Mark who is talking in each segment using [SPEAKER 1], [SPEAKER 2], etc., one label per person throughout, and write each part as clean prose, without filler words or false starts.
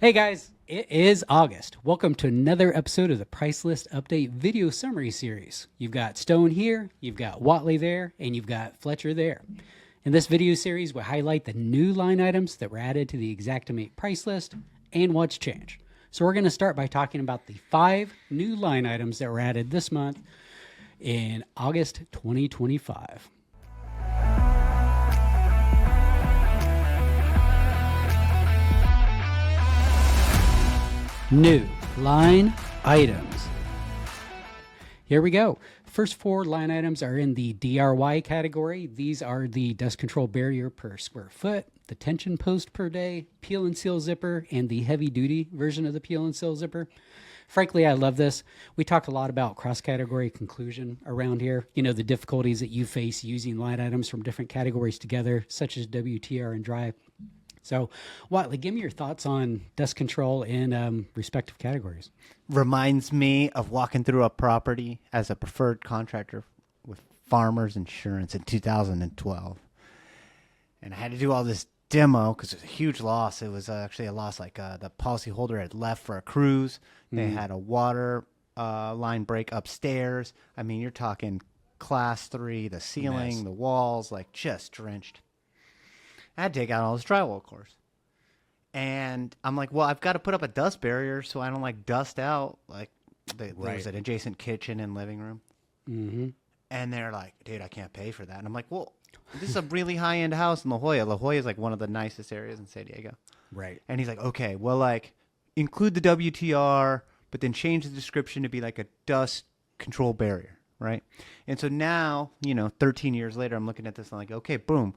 [SPEAKER 1] Hey guys, it is August. Welcome to another episode of the Price List Update video summary series. You've got Stone here, you've got Whatley there, and you've got Fletcher there. In this video series, we highlight the new line items that were added to the Xactimate price list and what's changed. So we're going to start by talking about the 5 new line items that were added this month in August 2025. New line items. Here we go. First 4 line items are in the DRY category. These are the dust control barrier per square foot, the tension post per day, peel and seal zipper, and the heavy duty version of the peel and seal zipper. Frankly, I love this. We talk a lot about cross-category conclusion around here. You know, the difficulties that you face using line items from different categories together, such as WTR and dry. So, Whatley, give me your thoughts on dust control in respective categories.
[SPEAKER 2] Reminds me of walking through a property as a preferred contractor with Farmers Insurance in 2012. And I had to do all this demo because it was a huge loss. It was actually a loss like the policyholder had left for a cruise. They had a water line break upstairs. I mean, you're talking class 3, the ceiling, the walls, like just drenched. I had to take out all this drywall, of course. And I'm like, well, I've got to put up a dust barrier so I don't like dust out. Like there was an adjacent kitchen and living room. And they're like, dude, I can't pay for that. And I'm like, well, this is a really high-end house in La Jolla. La Jolla is like one of the nicest areas in San Diego.
[SPEAKER 1] Right.
[SPEAKER 2] And he's like, okay, well, like include the WTR, but then change the description to be like a dust control barrier, right? And so now, 13 years later, I'm looking at this and I'm like, okay, boom.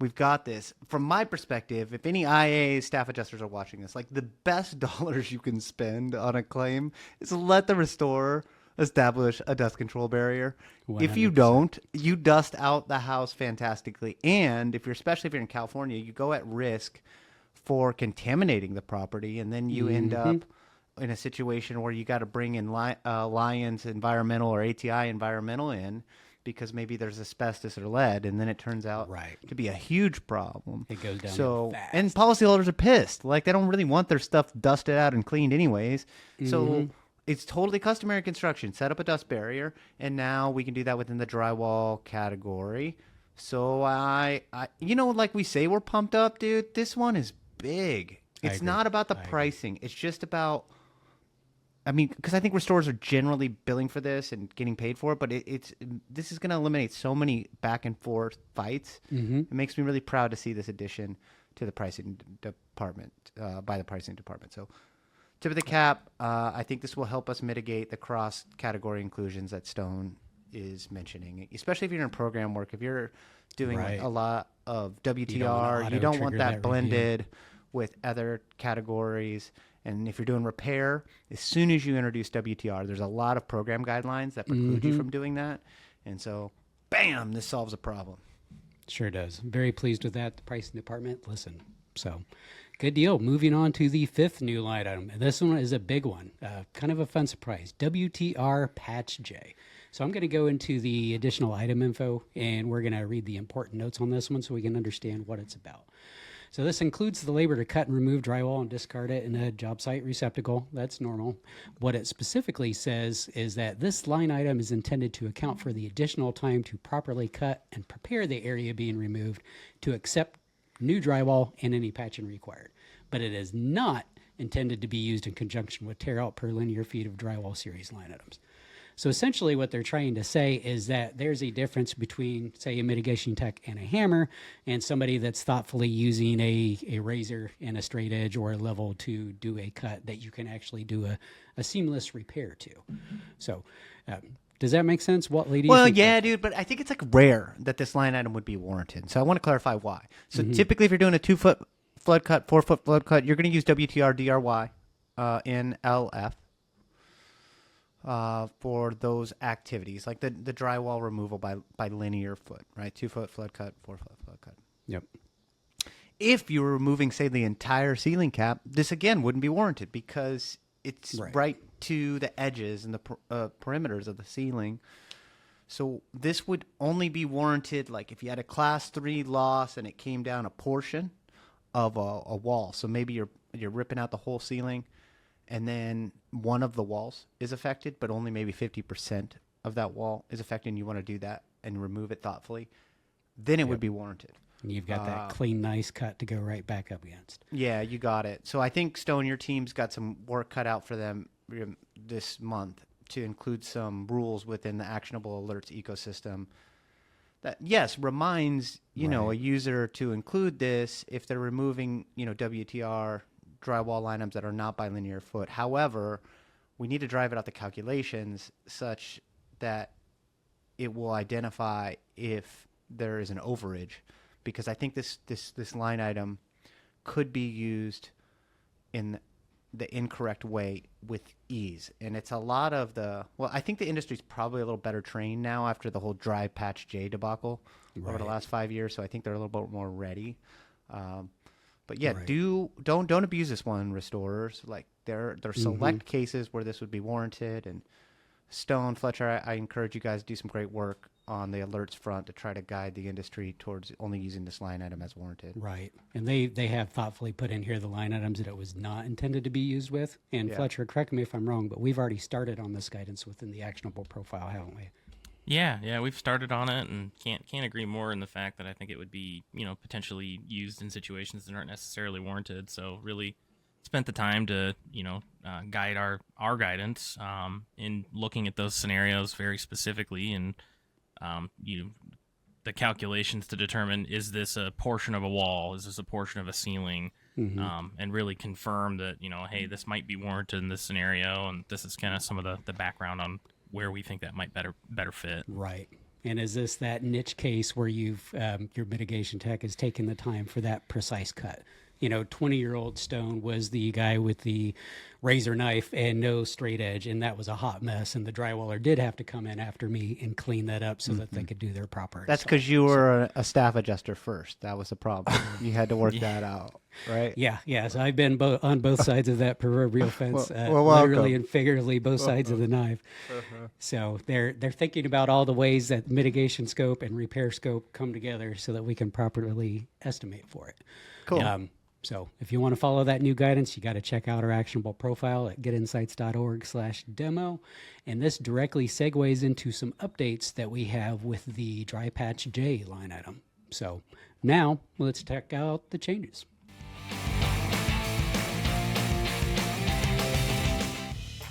[SPEAKER 2] We've got this. From my perspective, if any IA staff adjusters are watching this, like the best dollars you can spend on a claim is to let the restorer establish a dust control barrier. 100%. If you don't, you dust out the house fantastically. And especially if you're in California, you go at risk for contaminating the property. And then you end up in a situation where you got to bring in Lions Environmental or ATI Environmental in, because maybe there's asbestos or lead, and then it turns out to be a huge problem.
[SPEAKER 1] It goes down fast.
[SPEAKER 2] And policyholders are pissed. Like, they don't really want their stuff dusted out and cleaned anyways. So it's totally customary construction. Set up a dust barrier, and now we can do that within the drywall category. So like we say we're pumped up, dude. This one is big. It's not about the pricing. It's just about... because I think restorers are generally billing for this and getting paid for it, but this is going to eliminate so many back and forth fights. It makes me really proud to see this addition to the pricing department, by the pricing department. So, tip of the cap, I think this will help us mitigate the cross-category inclusions that Stone is mentioning, especially if you're in program work. If you're doing like a lot of WTR, you don't want that blended with other categories. And if you're doing repair, as soon as you introduce WTR, there's a lot of program guidelines that preclude you from doing that. And so, bam, this solves a problem.
[SPEAKER 1] Sure does. Very pleased with that. The pricing department, listen. So, good deal. Moving on to the 5th new line item. This one is a big one. Kind of a fun surprise. WTRPATCHJ. So I'm going to go into the additional item info, and we're going to read the important notes on this one so we can understand what it's about. So this includes the labor to cut and remove drywall and discard it in a job site receptacle. That's normal. What it specifically says is that this line item is intended to account for the additional time to properly cut and prepare the area being removed to accept new drywall and any patching required. But it is not intended to be used in conjunction with tear out per linear feet of drywall series line items. So essentially what they're trying to say is that there's a difference between, say, a mitigation tech and a hammer and somebody that's thoughtfully using a razor and a straight edge or a level to do a cut that you can actually do a seamless repair to. So does that make sense? What, ladies?
[SPEAKER 2] Well, yeah, dude, but I think it's like rare that this line item would be warranted. So I want to clarify why. So typically if you're doing a 2-foot flood cut, 4-foot flood cut, you're going to use WTR, DRY, NLF. For those activities, like the drywall removal by linear foot, right? 2-foot flood cut, 4-foot flood cut.
[SPEAKER 1] Yep.
[SPEAKER 2] If you were removing, say, the entire ceiling cap, this again wouldn't be warranted because it's right to the edges and the perimeters of the ceiling. So this would only be warranted like if you had a class 3 loss and it came down a portion of a wall. So maybe you're you're ripping out the whole ceiling, and then one of the walls is affected, but only maybe 50% of that wall is affected, and you want to do that and remove it thoughtfully, then it would be warranted.
[SPEAKER 1] And you've got that clean, nice cut to go right back up against.
[SPEAKER 2] Yeah, you got it. So I think, Stone, your team's got some work cut out for them this month to include some rules within the actionable alerts ecosystem that, yes, reminds, you know, a user to include this if they're removing, you know, WTR drywall line items that are not by linear foot. However, we need to drive it out the calculations such that it will identify if there is an overage, because I think this line item could be used in the incorrect way with ease. And it's a lot of I think the industry's probably a little better trained now after the whole DRYPATCHJ debacle over the last 5 years. So I think they're a little bit more ready. But yeah, don't abuse this one, restorers. Like there are select cases where this would be warranted. And Stone, Fletcher, I encourage you guys to do some great work on the alerts front to try to guide the industry towards only using this line item as warranted.
[SPEAKER 1] Right. And they have thoughtfully put in here the line items that it was not intended to be used with. And Fletcher, correct me if I'm wrong, but we've already started on this guidance within the actionable profile, haven't we?
[SPEAKER 3] Yeah, we've started on it, and can't agree more in the fact that I think it would be, you know, potentially used in situations that aren't necessarily warranted. So really spent the time to, you know, guide our guidance in looking at those scenarios very specifically, and the calculations to determine, is this a portion of a wall, is this a portion of a ceiling, and really confirm that, you know, hey, this might be warranted in this scenario, and this is kind of some of the background on where we think that might better fit.
[SPEAKER 1] Right. And is this that niche case where you've your mitigation tech has taken the time for that precise cut? You know, 20-year-old Stone was the guy with the razor knife and no straight edge, and that was a hot mess. And the drywaller did have to come in after me and clean that up so that they could do their proper.
[SPEAKER 2] That's because you were a staff adjuster first. That was the problem. You had to work that out, right?
[SPEAKER 1] Yeah. So I've been on both sides of that proverbial fence,
[SPEAKER 2] well,
[SPEAKER 1] literally and figuratively, both sides of the knife. So they're thinking about all the ways that mitigation scope and repair scope come together so that we can properly estimate for it.
[SPEAKER 2] Cool.
[SPEAKER 1] So if you want to follow that new guidance, you got to check out our actionable profile at getinsights.org/demo. And this directly segues into some updates that we have with the DRYPATCHJ line item. So now let's check out the changes.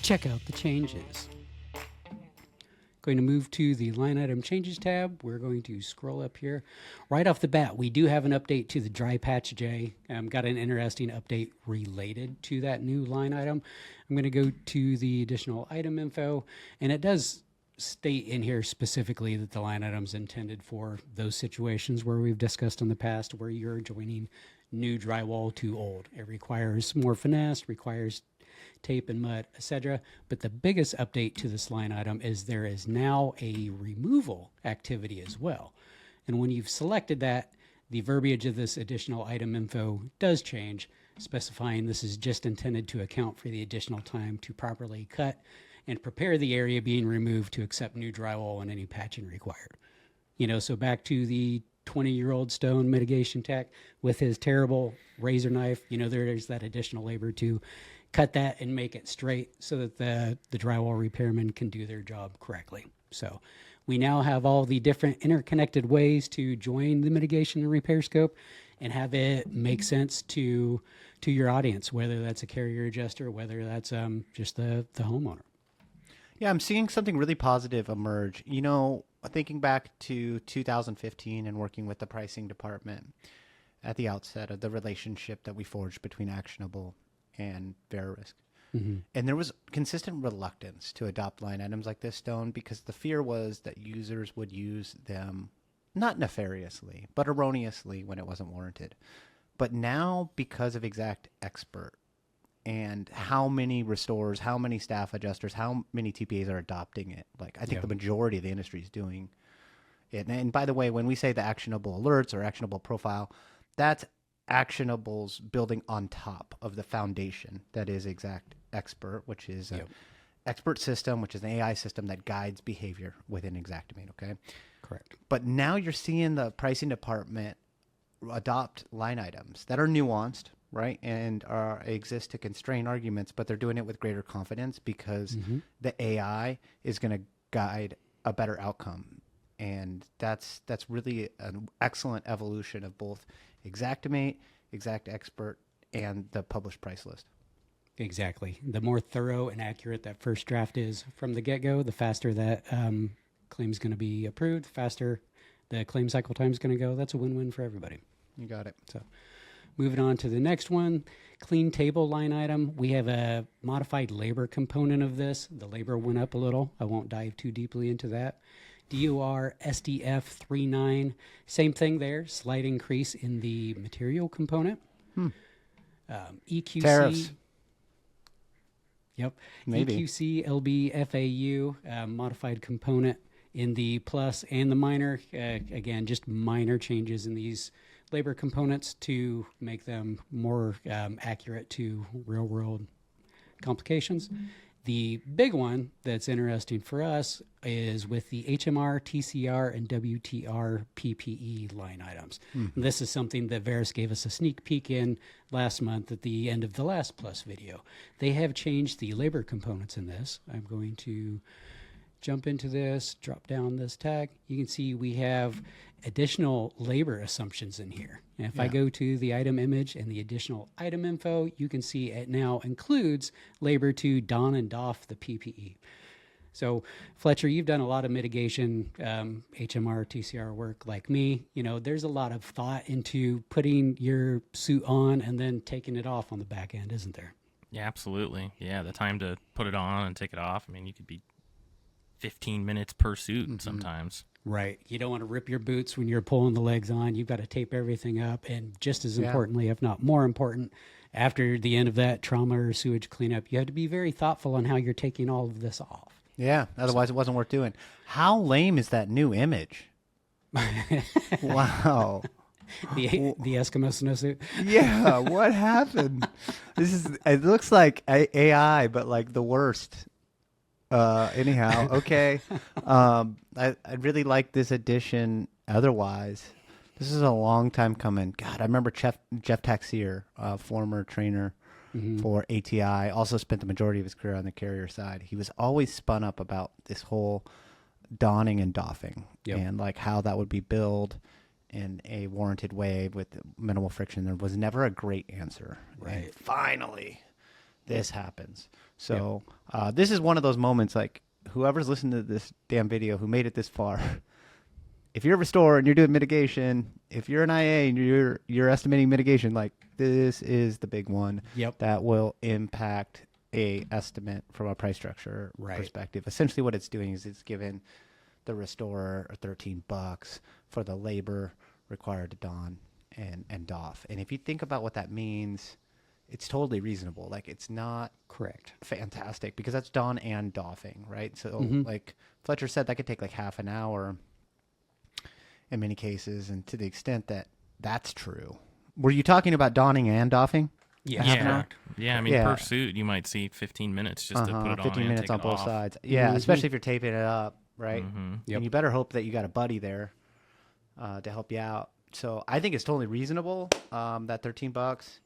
[SPEAKER 1] Check out the changes. Going to move to the line item changes tab. We're going to scroll up here. Right off the bat, we do have an update to the DRYPATCHJ. Got an interesting update related to that new line item. I'm going to go to the additional item info, and it does state in here specifically that the line item is intended for those situations where we've discussed in the past where you're joining new drywall to old. It requires more finesse, requires tape and mud, etc. But the biggest update to this line item is there is now a removal activity as well. And when you've selected that, the verbiage of this additional item info does change, specifying this is just intended to account for the additional time to properly cut and prepare the area being removed to accept new drywall and any patching required. You know, so back to the 20-year-old Stone mitigation tech with his terrible razor knife, you know, there's that additional labor to cut that and make it straight so that the drywall repairman can do their job correctly. So we now have all the different interconnected ways to join the mitigation and repair scope and have it make sense to your audience, whether that's a carrier adjuster, whether that's just the homeowner.
[SPEAKER 2] Yeah, I'm seeing something really positive emerge. You know, thinking back to 2015 and working with the pricing department at the outset of the relationship that we forged between Actionable and VeriRisk. And there was consistent reluctance to adopt line items like this, Stone, because the fear was that users would use them not nefariously, but erroneously when it wasn't warranted. But now, because of XactXpert and how many restorers, how many staff adjusters, how many TPAs are adopting it, like I think the majority of the industry is doing it. And by the way, when we say the actionable alerts or actionable profile, that's Actionables building on top of the foundation that is XactXpert, which is an expert system, which is an AI system that guides behavior within Xactimate. Okay,
[SPEAKER 1] correct.
[SPEAKER 2] But now you're seeing the pricing department adopt line items that are nuanced, right? And exist to constrain arguments, but they're doing it with greater confidence because the AI is going to guide a better outcome. And that's really an excellent evolution of both Xactimate, XactExpert, and the published price list.
[SPEAKER 1] Exactly. The more thorough and accurate that first draft is from the get-go, the faster that claim is going to be approved, the faster the claim cycle time is going to go. That's a win-win for everybody.
[SPEAKER 2] You got it.
[SPEAKER 1] So moving on to the next one, clean table line item. We have a modified labor component of this. The labor went up a little. I won't dive too deeply into that. DOR SDF 39, same thing there, slight increase in the material component. EQC.
[SPEAKER 2] Tariffs.
[SPEAKER 1] Yep.
[SPEAKER 2] Maybe.
[SPEAKER 1] EQCLBFAU, modified component in the plus and the minor. Again, just minor changes in these labor components to make them more accurate to real world complications. The big one that's interesting for us is with the HMR, TCR, and WTRPPE line items. This is something that Varus gave us a sneak peek in last month at the end of the last Plus video. They have changed the labor components in this. I'm going to jump into this, drop down this tag. You can see we have additional labor assumptions in here. And if I go to the item image and the additional item info, you can see it now includes labor to don and doff the PPE. So Fletcher, you've done a lot of mitigation HMR, TCR work like me. You know, there's a lot of thought into putting your suit on and then taking it off on the back end, isn't there?
[SPEAKER 3] Yeah, absolutely. Yeah, the time to put it on and take it off. I mean, you could be 15 minutes per suit sometimes.
[SPEAKER 1] Right. You don't want to rip your boots when you're pulling the legs on. You've got to tape everything up. And just as importantly, if not more important, after the end of that trauma or sewage cleanup, you have to be very thoughtful on how you're taking all of this off.
[SPEAKER 2] Yeah, otherwise it wasn't worth doing. How lame is that new image? Wow.
[SPEAKER 1] The Eskimo snowsuit.
[SPEAKER 2] Yeah, what happened? It looks like AI, but like the worst. Anyhow, okay. I really like this edition. Otherwise, this is a long time coming. God, I remember Jeff Taxier, former trainer for ATI, also spent the majority of his career on the carrier side. He was always spun up about this whole donning and doffing and like how that would be billed in a warranted way with minimal friction. There was never a great answer.
[SPEAKER 1] Right.
[SPEAKER 2] And finally, this happens. So this is one of those moments, like whoever's listening to this damn video who made it this far, if you're a restorer and you're doing mitigation, if you're an IA and you're estimating mitigation, like this is the big one that will impact a estimate from a price structure perspective. Essentially what it's doing is it's giving the restorer $13 for the labor required to don and doff. And if you think about what that means, it's totally reasonable. Like it's not fantastic because that's don and doffing, right? So like Fletcher said, that could take like half an hour in many cases. And to the extent that that's true, were you talking about donning and doffing?
[SPEAKER 3] Yeah. I mean, per suit, you might see 15 minutes just to put it on
[SPEAKER 2] 15 minutes on both sides. Yeah, especially if you're taping it up, right? And you better hope that you got a buddy there to help you out. So I think it's totally reasonable, that $13.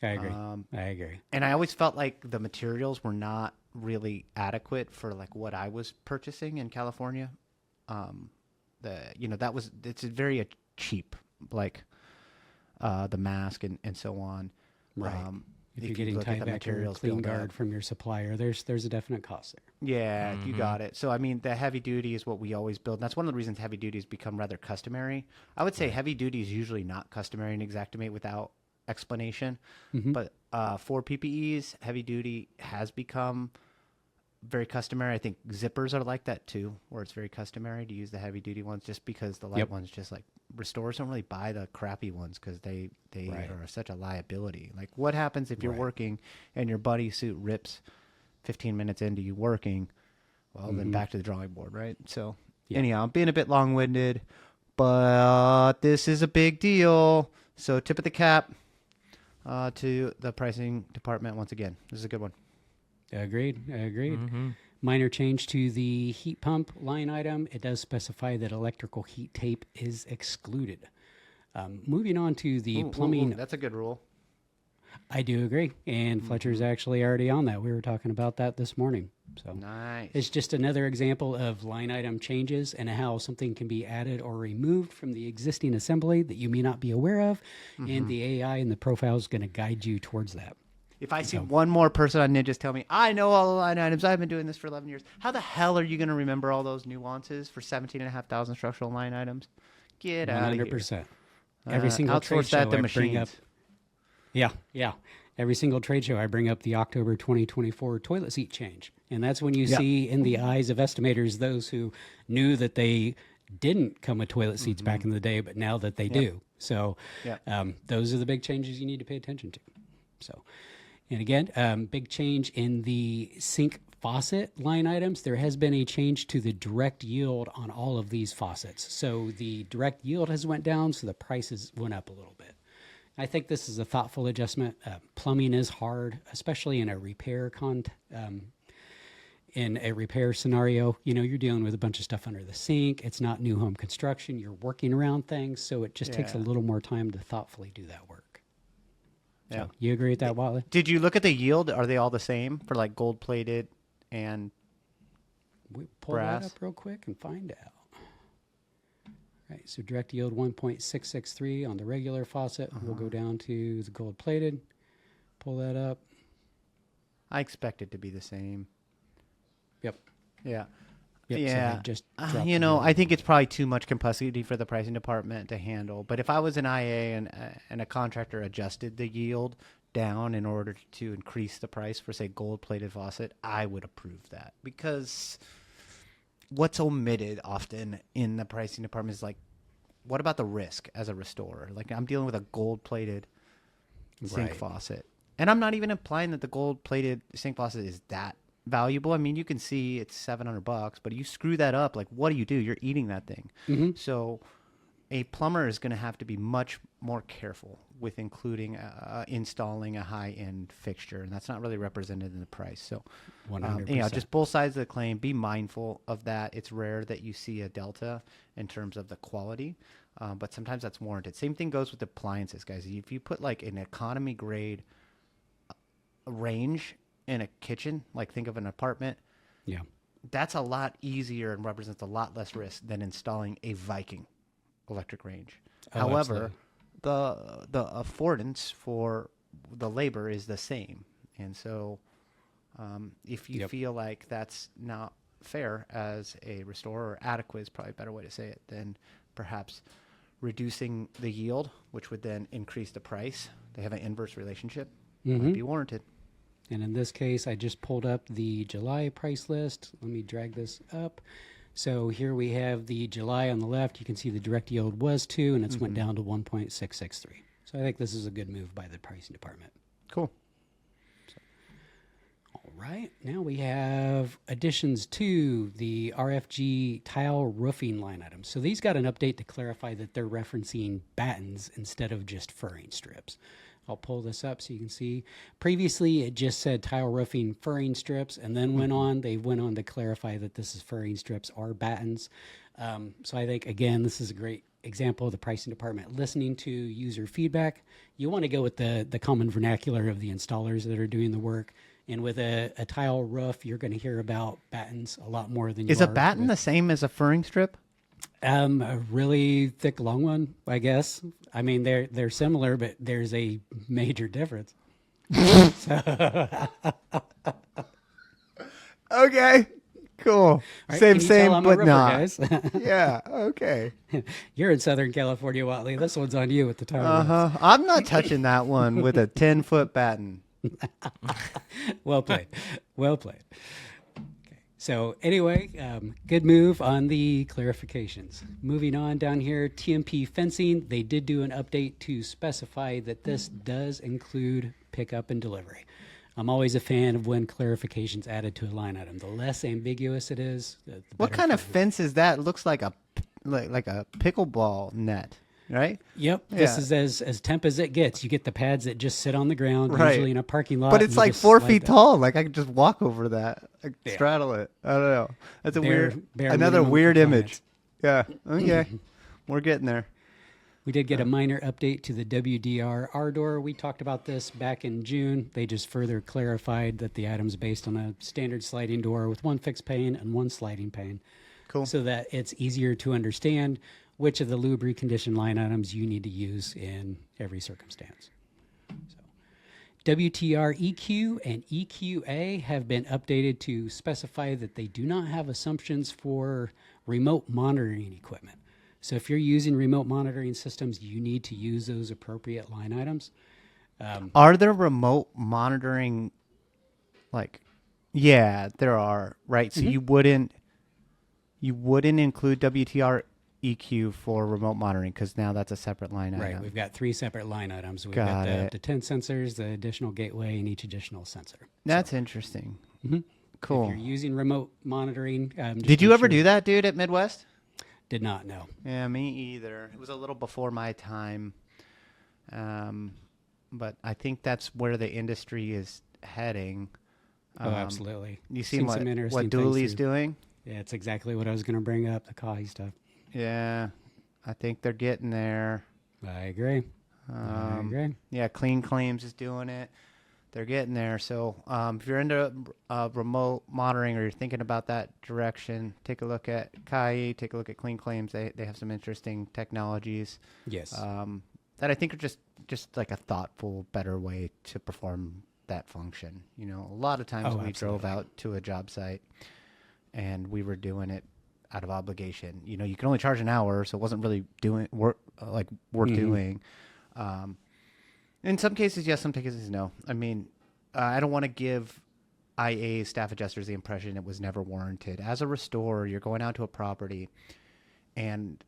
[SPEAKER 1] I agree. I agree.
[SPEAKER 2] And I always felt like the materials were not really adequate for like what I was purchasing in California. It's very cheap, like the mask and so on.
[SPEAKER 1] Right. If you're getting Tyvek or Clean Guard from your supplier, there's a definite cost there.
[SPEAKER 2] Yeah, you got it. So, I mean, the heavy duty is what we always build. And that's one of the reasons heavy duty has become rather customary. I would say heavy duty is usually not customary in Xactimate without explanation. But for PPEs, heavy duty has become very customary. I think zippers are like that too, where it's very customary to use the heavy duty ones just because the light ones just like restorers don't really buy the crappy ones because they are such a liability. Like what happens if you're working and your buddy suit rips 15 minutes into you working? Well, then back to the drawing board, right? So anyhow, I'm being a bit long-winded, but this is a big deal. So tip of the cap to the pricing department once again. This is a good one.
[SPEAKER 1] Agreed. Minor change to the heat pump line item. It does specify that electrical heat tape is excluded. Moving on to the plumbing.
[SPEAKER 2] That's a good rule.
[SPEAKER 1] I do agree. And Fletcher's actually already on that. We were talking about that this morning. So
[SPEAKER 2] Nice.
[SPEAKER 1] it's just another example of line item changes and how something can be added or removed from the existing assembly that you may not be aware of. And the AI and the profile is going to guide you towards that.
[SPEAKER 2] If I see one more person on Ninjas tell me, I know all the line items, I've been doing this for 11 years, how the hell are you going to remember all those nuances for 17,500 structural line items? Get out of here.
[SPEAKER 1] 100%. Every single trade
[SPEAKER 2] outsource
[SPEAKER 1] show
[SPEAKER 2] that to
[SPEAKER 1] I bring up.
[SPEAKER 2] machines.
[SPEAKER 1] Yeah. Every single trade show I bring up the October 2024 toilet seat change. And that's when you see in the eyes of estimators those who knew that they didn't come with toilet seats back in the day, but now that they do. So those are the big changes you need to pay attention to. So, and again, big change in the sink faucet line items. There has been a change to the direct yield on all of these faucets. So the direct yield has went down, so the prices went up a little bit. I think this is a thoughtful adjustment. Plumbing is hard, especially in a repair scenario. You know, you're dealing with a bunch of stuff under the sink. It's not new home construction. You're working around things, so it just takes a little more time to thoughtfully do that work.
[SPEAKER 2] Yeah.
[SPEAKER 1] So, you agree with that, Whatley?
[SPEAKER 2] Did you look at the yield? Are they all the same for like gold plated and
[SPEAKER 1] We pull
[SPEAKER 2] brass?
[SPEAKER 1] that up real quick and find out. Right, so direct yield 1.663 on the regular faucet. We'll go down to the gold plated. Pull that up.
[SPEAKER 2] I expect it to be the same.
[SPEAKER 1] Yep.
[SPEAKER 2] Yeah.
[SPEAKER 1] Yep, so
[SPEAKER 2] yeah.
[SPEAKER 1] they just dropped
[SPEAKER 2] You
[SPEAKER 1] the
[SPEAKER 2] know,
[SPEAKER 1] yield.
[SPEAKER 2] I think it's probably too much complexity for the pricing department to handle. But if I was an IA and a contractor adjusted the yield down in order to increase the price for, say, gold-plated faucet, I would approve that. Because what's omitted often in the pricing department is like, what about the risk as a restorer? Like, I'm dealing with a gold-plated sink
[SPEAKER 1] Right.
[SPEAKER 2] faucet. And I'm not even implying that the gold-plated sink faucet is that valuable. I mean, you can see it's $700, but you screw that up, like, what do? You're eating that thing. So a plumber is going to have to be much more careful with including installing a high-end fixture, and that's not really represented in the price. So
[SPEAKER 1] 100%.
[SPEAKER 2] just both sides of the claim, be mindful of that. It's rare that you see a delta in terms of the quality, but sometimes that's warranted. Same thing goes with appliances, guys. If you put like an economy grade range in a kitchen, like think of an apartment,
[SPEAKER 1] Yeah.
[SPEAKER 2] that's a lot easier and represents a lot less risk than installing a Viking electric range.
[SPEAKER 1] Oh,
[SPEAKER 2] However, the affordance for the labor is the same. And so if you feel like that's not fair as a restorer, or adequate is probably a better way to say it, then perhaps reducing the yield, which would then increase the price, they have an inverse relationship, might be warranted.
[SPEAKER 1] And in this case, I just pulled up the July price list. Let me drag this up. So here we have the July on the left. You can see the direct yield was 2, and it's went down to 1.663. So I think this is a good move by the pricing department.
[SPEAKER 2] Cool.
[SPEAKER 1] All right, now we have additions to the RFG tile roofing line items. So these got an update to clarify that they're referencing battens instead of just furring strips. I'll pull this up so you can see. Previously, it just said tile roofing furring strips, and then they went on to clarify that this is furring strips or battens. So I think, again, this is a great example of the pricing department listening to user feedback. You want to go with the common vernacular of the installers that are doing the work. And with a tile roof, you're going to hear about battens a lot more than you
[SPEAKER 2] Is a batten the same as a furring strip?
[SPEAKER 1] A really thick, long one, I guess. I mean, they're similar, but there's a major difference.
[SPEAKER 2] Okay, cool.
[SPEAKER 1] Right,
[SPEAKER 2] Same,
[SPEAKER 1] can you tell I'm a
[SPEAKER 2] but
[SPEAKER 1] roofer,
[SPEAKER 2] not.
[SPEAKER 1] guys?
[SPEAKER 2] Yeah, okay.
[SPEAKER 1] You're in Southern California, Whatley. This one's on you with the tile roofs.
[SPEAKER 2] Uh-huh. I'm not touching that one with a 10-foot batten.
[SPEAKER 1] Well played. Well played. Okay. So anyway, good move on the clarifications. Moving on down here, TMP fencing, they did do an update to specify that this does include pickup and delivery. I'm always a fan of when clarifications added to a line item. The less ambiguous it is, the
[SPEAKER 2] What
[SPEAKER 1] better
[SPEAKER 2] kind of
[SPEAKER 1] for-
[SPEAKER 2] fence is that? It looks like a pickleball net, right?
[SPEAKER 1] Yep, this
[SPEAKER 2] Yeah.
[SPEAKER 1] is as temp as it gets. You get the pads that just sit on the ground,
[SPEAKER 2] Right.
[SPEAKER 1] usually in a parking lot.
[SPEAKER 2] But
[SPEAKER 1] and
[SPEAKER 2] it's
[SPEAKER 1] you
[SPEAKER 2] like
[SPEAKER 1] just
[SPEAKER 2] 4
[SPEAKER 1] slide
[SPEAKER 2] feet
[SPEAKER 1] that.
[SPEAKER 2] tall. Like I could just walk over that, like,
[SPEAKER 1] Yeah.
[SPEAKER 2] straddle it. I don't know. That's a
[SPEAKER 1] Bare
[SPEAKER 2] weird,
[SPEAKER 1] minimum
[SPEAKER 2] another weird
[SPEAKER 1] compliance.
[SPEAKER 2] image. Yeah. Okay. We're getting there.
[SPEAKER 1] We did get a minor update to the WDRRDOR. We talked about this back in June. They just further clarified that the item's based on a standard sliding door with one fixed pane and one sliding pane.
[SPEAKER 2] Cool.
[SPEAKER 1] So that it's easier to understand which of the lube recondition line items you need to use in every circumstance. WTREQ and EQA have been updated to specify that they do not have assumptions for remote monitoring equipment. So if you're using remote monitoring systems, you need to use those appropriate line items.
[SPEAKER 2] Are there remote monitoring? Like, yeah, there are, right? So you wouldn't include WTREQ for remote monitoring because now that's a separate line item.
[SPEAKER 1] Right. We've got 3 separate line items. We've
[SPEAKER 2] Got
[SPEAKER 1] got the 10 sensors, the additional gateway, and each additional sensor.
[SPEAKER 2] That's interesting. Cool.
[SPEAKER 1] If you're using remote monitoring,
[SPEAKER 2] Did you ever do that, dude, at Midwest?
[SPEAKER 1] Did not know.
[SPEAKER 2] Yeah, me either. It was a little before my time. But I think that's where the industry is heading.
[SPEAKER 1] Oh, absolutely.
[SPEAKER 2] You see
[SPEAKER 1] Seen
[SPEAKER 2] what
[SPEAKER 1] some interesting
[SPEAKER 2] Dooley's
[SPEAKER 1] things
[SPEAKER 2] doing?
[SPEAKER 1] Yeah, it's exactly what I was going to bring up, the Kahi stuff.
[SPEAKER 2] Yeah, I think they're getting there.
[SPEAKER 1] I agree. I agree.
[SPEAKER 2] Yeah, Clean Claims is doing it. They're getting there. So if you're into remote monitoring or you're thinking about that direction, take a look at Kai, take a look at Clean Claims. They have some interesting technologies.
[SPEAKER 1] Yes.
[SPEAKER 2] That I think are just like a thoughtful, better way to perform that function. You know, a lot of times we drove out to a job site and we were doing it out of obligation. You know, you can only charge an hour, so it wasn't really doing worth doing. In some cases, yes. Some cases, no. I mean, I don't want to give IA staff adjusters the impression it was never warranted. As a restorer, you're going out to a property, and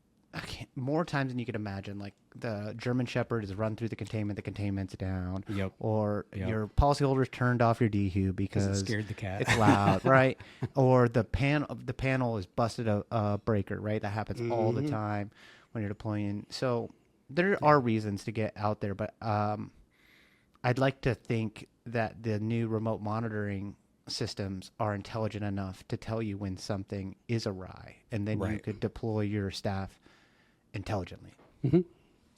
[SPEAKER 2] more times than you could imagine, like the German Shepherd is run through the containment's down.
[SPEAKER 1] Yep.
[SPEAKER 2] Or your policyholder's turned off your DHU because
[SPEAKER 1] it scared the cat.
[SPEAKER 2] It's loud, right? Or the panel is busted a breaker, right? That happens all the time when you're deploying. So there are reasons to get out there, but I'd like to think that the new remote monitoring systems are intelligent enough to tell you when something is awry, and then you could deploy your staff intelligently.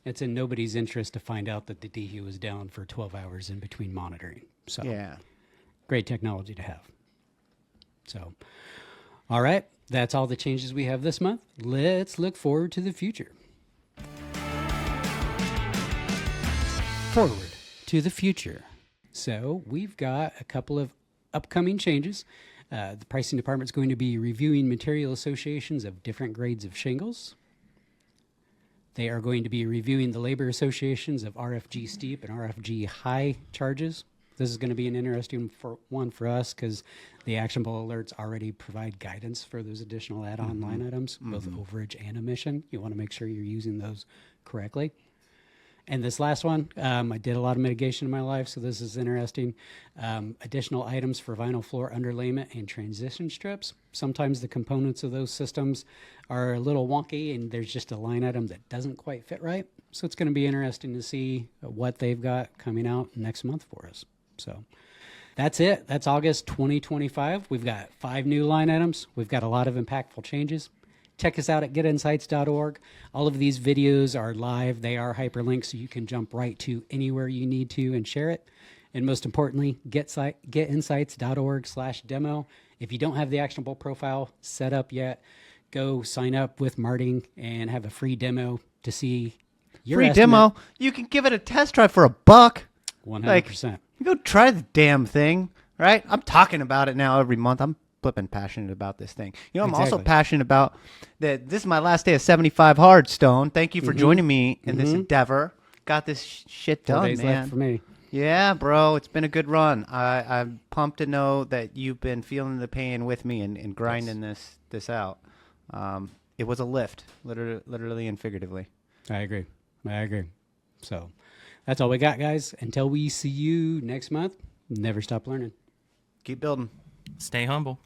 [SPEAKER 1] It's in nobody's interest to find out that the DHU is down for 12 hours in between monitoring. So
[SPEAKER 2] Yeah.
[SPEAKER 1] great technology to have. So, all right, that's all the changes we have this month. Let's look forward to the future. Forward to the future. So we've got a couple of upcoming changes. The pricing department is going to be reviewing material associations of different grades of shingles. They are going to be reviewing the labor associations of RFG steep and RFG high charges. This is going to be an interesting one for us because the actionable alerts already provide guidance for those additional add-on line items, both overage and emission. You want to make sure you're using those correctly. And this last one, I did a lot of mitigation in my life, so this is interesting. Additional items for vinyl floor underlayment and transition strips. Sometimes the components of those systems are a little wonky, and there's just a line item that doesn't quite fit right. So it's going to be interesting to see what they've got coming out next month for us. So that's it. That's August 2025. We've got 5 new line items. We've got a lot of impactful changes. Check us out at getinsights.org. All of these videos are live. They are hyperlinked, so you can jump right to anywhere you need to and share it. And most importantly, getinsights.org/demo. If you don't have the actionable profile set up yet, go sign up with Marting and have a free demo to see your
[SPEAKER 2] Free
[SPEAKER 1] estimate.
[SPEAKER 2] demo? You can give it a test drive for $1.
[SPEAKER 1] 100%.
[SPEAKER 2] Go try the damn thing, right? I'm talking about it now every month. I'm flipping passionate about this thing. You know, I'm also passionate about that. This is my last day of 75 Hardstone. Thank you for joining me in this endeavor. Got this shit done,
[SPEAKER 1] 4 days
[SPEAKER 2] man.
[SPEAKER 1] left for me.
[SPEAKER 2] Yeah, bro, it's been a good run. I'm pumped to know that you've been feeling the pain with me and grinding this out. It was a lift, literally and figuratively.
[SPEAKER 1] I agree. So that's all we got, guys. Until we see you next month, never stop learning.
[SPEAKER 2] Keep building.
[SPEAKER 3] Stay humble.